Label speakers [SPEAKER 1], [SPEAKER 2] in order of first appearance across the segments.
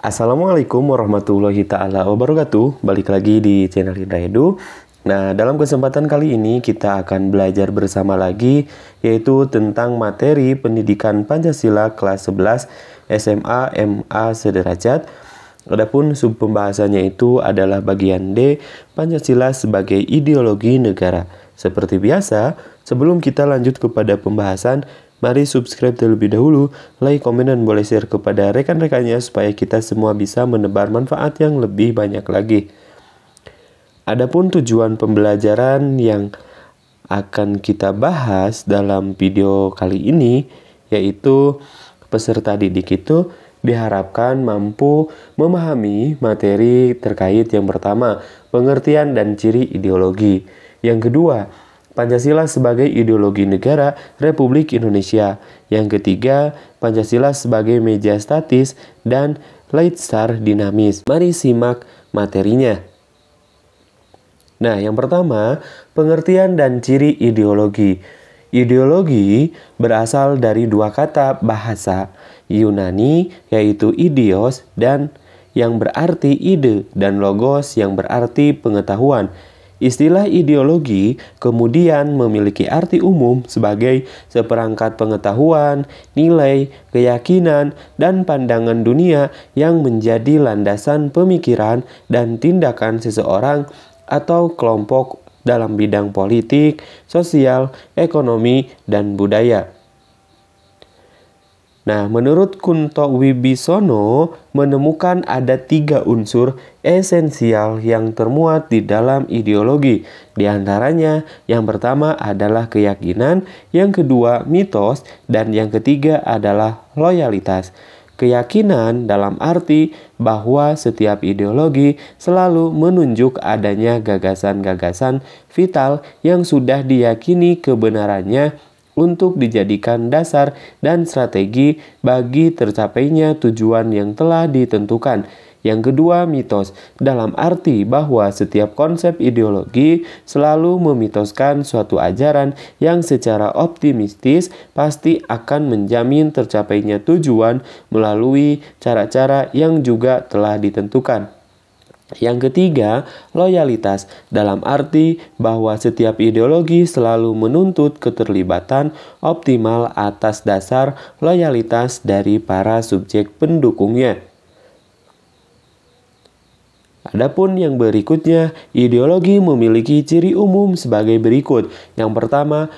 [SPEAKER 1] Assalamualaikum warahmatullahi ta'ala wabarakatuh. Balik lagi di channel Indra Edu. Nah, dalam kesempatan kali ini kita akan belajar bersama lagi, yaitu tentang materi pendidikan Pancasila kelas 11 SMA MA sederajat. Adapun sub pembahasannya itu adalah bagian D, Pancasila sebagai ideologi negara. Seperti biasa, sebelum kita lanjut kepada pembahasan, mari subscribe terlebih dahulu, like, komen, dan boleh share kepada rekan-rekannya supaya kita semua bisa menebar manfaat yang lebih banyak lagi. Adapun tujuan pembelajaran yang akan kita bahas dalam video kali ini, yaitu peserta didik itu diharapkan mampu memahami materi terkait yang pertama, pengertian dan ciri ideologi. Yang kedua, Pancasila sebagai ideologi negara Republik Indonesia. Yang ketiga, Pancasila sebagai meja statis dan Leitsar dinamis. Mari simak materinya. Nah, yang pertama, pengertian dan ciri ideologi. Ideologi berasal dari dua kata bahasa Yunani, yaitu idios dan yang berarti ide, dan logos yang berarti pengetahuan. Istilah ideologi kemudian memiliki arti umum sebagai seperangkat pengetahuan, nilai, keyakinan, dan pandangan dunia yang menjadi landasan pemikiran dan tindakan seseorang atau kelompok dalam bidang politik, sosial, ekonomi, dan budaya. Nah, menurut Kunto Wibisono menemukan ada 3 unsur esensial yang termuat di dalam ideologi. Di antaranya, yang pertama adalah keyakinan, yang kedua mitos, dan yang ketiga adalah loyalitas. Keyakinan dalam arti bahwa setiap ideologi selalu menunjuk adanya gagasan-gagasan vital yang sudah diyakini kebenarannya untuk dijadikan dasar dan strategi bagi tercapainya tujuan yang telah ditentukan. Yang kedua, mitos, dalam arti bahwa setiap konsep ideologi selalu memitoskan suatu ajaran yang secara optimistis pasti akan menjamin tercapainya tujuan melalui cara-cara yang juga telah ditentukan. Yang ketiga, loyalitas, dalam arti bahwa setiap ideologi selalu menuntut keterlibatan optimal atas dasar loyalitas dari para subjek pendukungnya. Adapun yang berikutnya, ideologi memiliki ciri umum sebagai berikut. Yang pertama,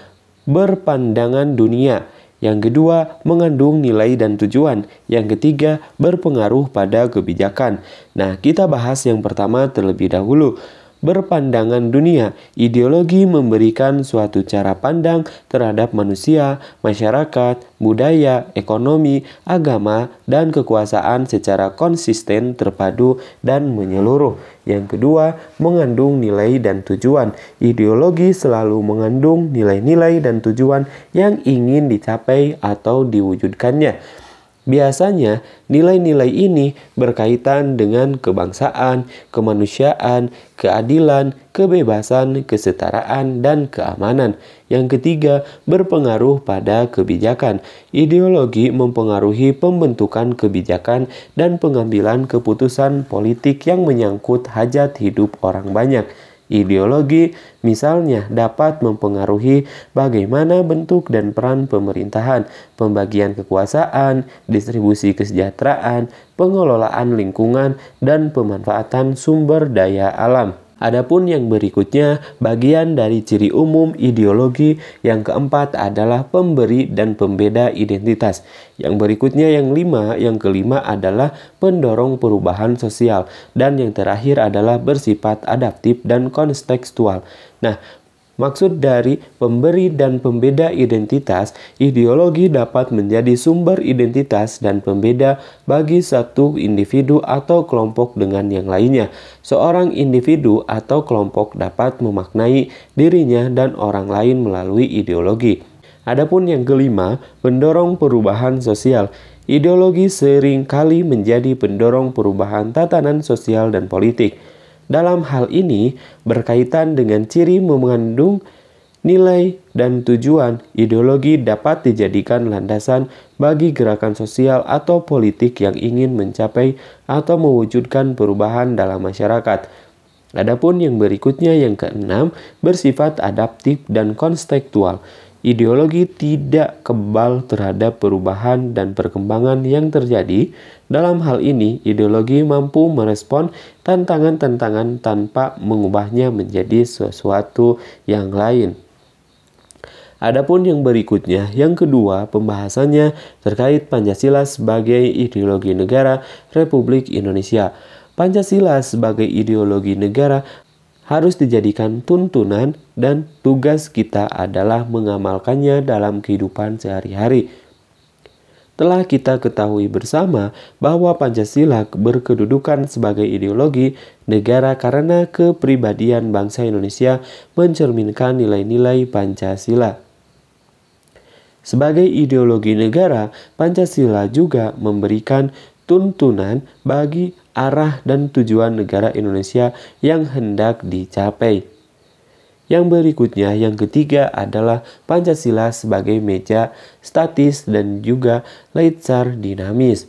[SPEAKER 1] berpandangan dunia. Yang kedua, mengandung nilai dan tujuan. Yang ketiga, berpengaruh pada kebijakan. Nah, kita bahas yang pertama terlebih dahulu. Berpandangan dunia. Ideologi memberikan suatu cara pandang terhadap manusia, masyarakat, budaya, ekonomi, agama, dan kekuasaan secara konsisten, terpadu, dan menyeluruh. Yang kedua, mengandung nilai dan tujuan. Ideologi selalu mengandung nilai-nilai dan tujuan yang ingin dicapai atau diwujudkannya. Biasanya, nilai-nilai ini berkaitan dengan kebangsaan, kemanusiaan, keadilan, kebebasan, kesetaraan, dan keamanan. Yang ketiga, berpengaruh pada kebijakan. Ideologi mempengaruhi pembentukan kebijakan dan pengambilan keputusan politik yang menyangkut hajat hidup orang banyak. Ideologi misalnya dapat mempengaruhi bagaimana bentuk dan peran pemerintahan, pembagian kekuasaan, distribusi kesejahteraan, pengelolaan lingkungan, dan pemanfaatan sumber daya alam. Adapun yang berikutnya, bagian dari ciri umum ideologi. Yang keempat adalah pemberi dan pembeda identitas. Yang berikutnya yang kelima adalah pendorong perubahan sosial. Dan yang terakhir adalah bersifat adaptif dan kontekstual. Nah, maksud dari pemberi dan pembeda identitas, ideologi dapat menjadi sumber identitas dan pembeda bagi satu individu atau kelompok dengan yang lainnya. Seorang individu atau kelompok dapat memaknai dirinya dan orang lain melalui ideologi. Adapun yang kelima, pendorong perubahan sosial. Ideologi seringkali menjadi pendorong perubahan tatanan sosial dan politik. Dalam hal ini berkaitan dengan ciri mengandung Nilai dan tujuan ideologi dapat dijadikan landasan bagi gerakan sosial atau politik yang ingin mencapai atau mewujudkan perubahan dalam masyarakat. Adapun yang berikutnya yang keenam bersifat adaptif dan kontekstual. Ideologi tidak kebal terhadap perubahan dan perkembangan yang terjadi. Dalam hal ini, ideologi mampu merespon tantangan-tantangan tanpa mengubahnya menjadi sesuatu yang lain. Adapun yang berikutnya, yang kedua, pembahasannya terkait Pancasila sebagai ideologi negara Republik Indonesia. Pancasila sebagai ideologi negara harus dijadikan tuntunan dan tugas kita adalah mengamalkannya dalam kehidupan sehari-hari. Telah kita ketahui bersama bahwa Pancasila berkedudukan sebagai ideologi negara karena kepribadian bangsa Indonesia mencerminkan nilai-nilai Pancasila. Sebagai ideologi negara, Pancasila juga memberikan tuntunan bagi arah dan tujuan negara Indonesia yang hendak dicapai. Yang berikutnya, yang ketiga adalah Pancasila sebagai meja statis dan juga laitsar dinamis.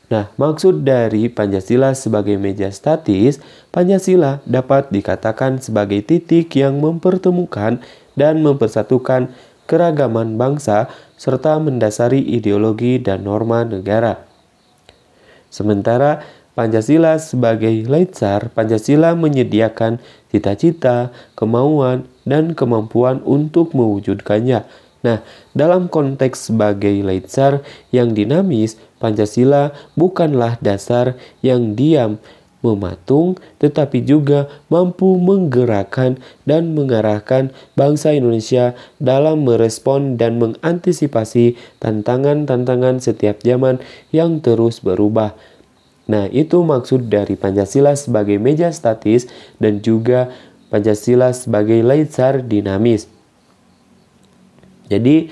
[SPEAKER 1] Nah, maksud dari Pancasila sebagai meja statis, Pancasila dapat dikatakan sebagai titik yang mempertemukan dan mempersatukan keragaman bangsa serta mendasari ideologi dan norma negara. Sementara Pancasila sebagai laitsar, Pancasila menyediakan cita-cita, kemauan, dan kemampuan untuk mewujudkannya. Nah, dalam konteks sebagai laitsar yang dinamis, Pancasila bukanlah dasar yang diam, mematung, tetapi juga mampu menggerakkan dan mengarahkan bangsa Indonesia dalam merespon dan mengantisipasi tantangan-tantangan setiap zaman yang terus berubah. Nah, itu maksud dari Pancasila sebagai meja statis dan juga Pancasila sebagai laitsar dinamis. Jadi,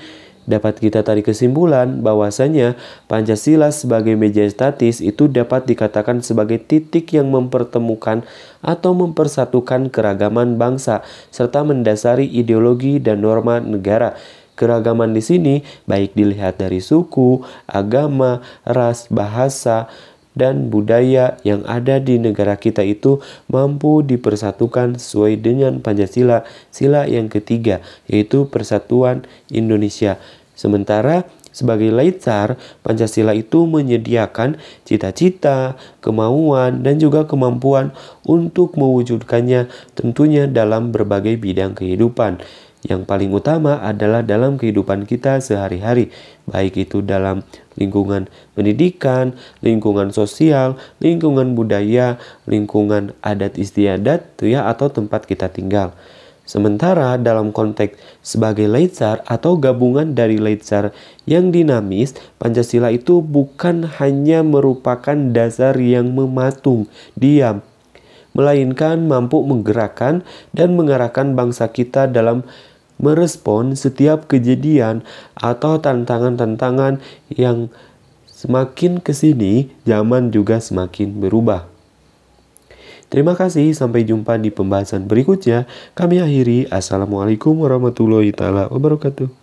[SPEAKER 1] dapat kita tarik kesimpulan bahwasanya Pancasila sebagai meja statis itu dapat dikatakan sebagai titik yang mempertemukan atau mempersatukan keragaman bangsa serta mendasari ideologi dan norma negara. Keragaman di sini baik dilihat dari suku, agama, ras, bahasa, dan budaya yang ada di negara kita itu mampu dipersatukan sesuai dengan Pancasila, sila yang ketiga, yaitu Persatuan Indonesia. Sementara sebagai laitsar, Pancasila itu menyediakan cita-cita, kemauan, dan juga kemampuan untuk mewujudkannya tentunya dalam berbagai bidang kehidupan. Yang paling utama adalah dalam kehidupan kita sehari-hari, baik itu dalam lingkungan pendidikan, lingkungan sosial, lingkungan budaya, lingkungan adat istiadat, atau tempat kita tinggal. Sementara dalam konteks sebagai laitsar atau gabungan dari laitsar yang dinamis, Pancasila itu bukan hanya merupakan dasar yang mematung, diam, melainkan mampu menggerakkan dan mengarahkan bangsa kita dalam merespon setiap kejadian atau tantangan-tantangan yang semakin kesini, zaman juga semakin berubah. Terima kasih, sampai jumpa di pembahasan berikutnya. Kami akhiri, Assalamualaikum warahmatullahi wabarakatuh.